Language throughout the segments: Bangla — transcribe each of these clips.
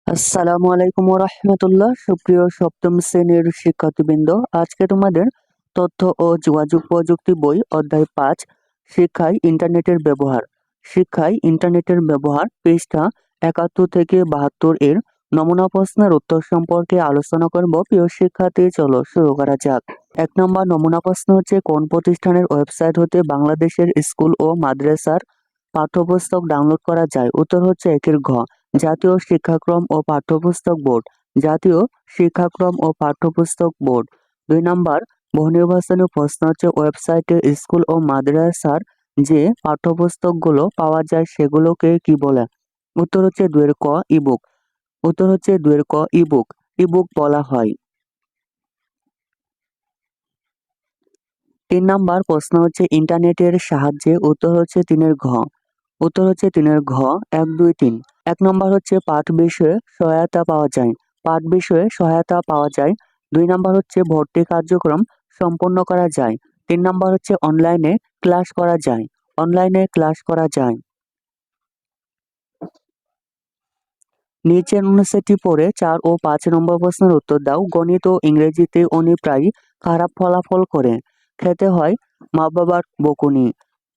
আসসালামু আলাইকুম রহমতুল্লাহ। সুপ্রিয় সপ্তম শ্রেণীর শিক্ষার্থীবৃন্দ, আজকে তোমাদের তথ্য ও যোগাযোগ প্রযুক্তি বই অধ্যায় 5 শিক্ষায় ইন্টারনেটের ব্যবহার পৃষ্ঠা 71 থেকে 72 এর নমুনা প্রশ্নের উত্তর সম্পর্কে আলোচনা করব। প্রিয় শিক্ষার্থী, চলো শুরু করা যাক। 1 নম্বর নমুনা প্রশ্ন হচ্ছে, কোন প্রতিষ্ঠানের ওয়েবসাইট হতে বাংলাদেশের স্কুল ও মাদ্রাসার পাঠ্যপুস্তক ডাউনলোড করা যায়? উত্তর হচ্ছে একের ঘ, জাতীয় শিক্ষাক্রম ও পাঠ্যপুস্তক বোর্ড। জাতীয় শিক্ষাক্রম ও পাঠ্যপুস্তক বোর্ড। 2 নম্বর বহুনির্বাচনী প্রশ্ন হচ্ছে, ওয়েবসাইটে স্কুল ও মাদ্রাসার যে পাঠ্যপুস্তকগুলো পাওয়া যায় সেগুলোকে কি বলে? উত্তর হচ্ছে 2 ক, ইবুক। উত্তর হচ্ছে 2 ক, ইবুক। ইবুক বলা হয়। 3 নম্বর প্রশ্ন হচ্ছে, ইন্টারনেটের সাহায্যে। উত্তর হচ্ছে 3 ঘ। উত্তর হচ্ছে 3 ঘ, 1, 2, 3। 1 নম্বর হচ্ছে, পাঠ বিষয়ে সহায়তা পাওয়া যায়। পাঠ বিষয়ে সহায়তা পাওয়া যায়। 2 নম্বর হচ্ছে, ভর্তি কার্যক্রম সম্পন্ন করা যায়। 3 নম্বর হচ্ছে, অনলাইনে ক্লাস করা যায়। অনলাইনে ক্লাস করা যায়। নিচের অনুচ্ছেদটি পড়ে 4 ও 5 নম্বর প্রশ্নের উত্তর দাও। গণিত ও ইংরেজিতে উনি প্রায় খারাপ ফলাফল করে। খেতে হয় মা বাবার বকুনি।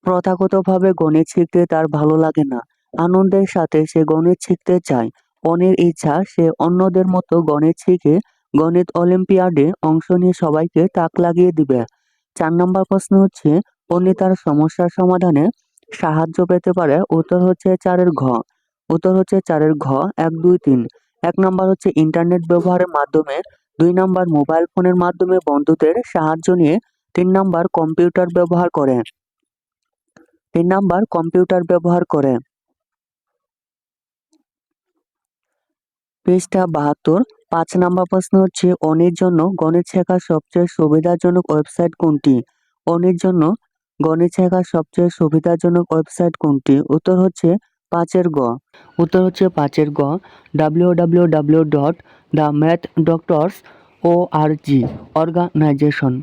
প্রথাগতভাবে গণিত শিখতে তার ভালো লাগে না। আনন্দের সাথে সে গণিত শিখতে চায়। অনির ইচ্ছা সে অন্যদের মতো গণিত শিখে গণিত অলিম্পিয়াডে অংশ নিয়ে সবাইকে তাক লাগিয়ে দিবে। 4 নম্বর প্রশ্ন হচ্ছে, অনি তার সমস্যার সমাধানে সাহায্য পেতে পারে। উত্তর হচ্ছে 4 ঘ। উত্তর হচ্ছে 4 ঘ, 1, 2, 3। 1 নম্বর হচ্ছে, ইন্টারনেট ব্যবহারের মাধ্যমে। 2 নম্বর মোবাইল ফোনের মাধ্যমে বন্ধুদের সাহায্য নিয়ে। 3 নম্বর কম্পিউটার ব্যবহার করে। 3 নম্বর কম্পিউটার ব্যবহার করে। পৃষ্ঠা 72। 5 নম্বর প্রশ্ন হচ্ছে, অনির জন্য গণিত শেখার সবচেয়ে সুবিধাজনক ওয়েবসাইট কোনটি? অনির জন্য গণিত শেখার সবচেয়ে সুবিধাজনক ওয়েবসাইট কোনটি? উত্তর হচ্ছে 5 গ। উত্তর হচ্ছে 5 গ, www.themathdoctors.org অর্গানাইজেশন।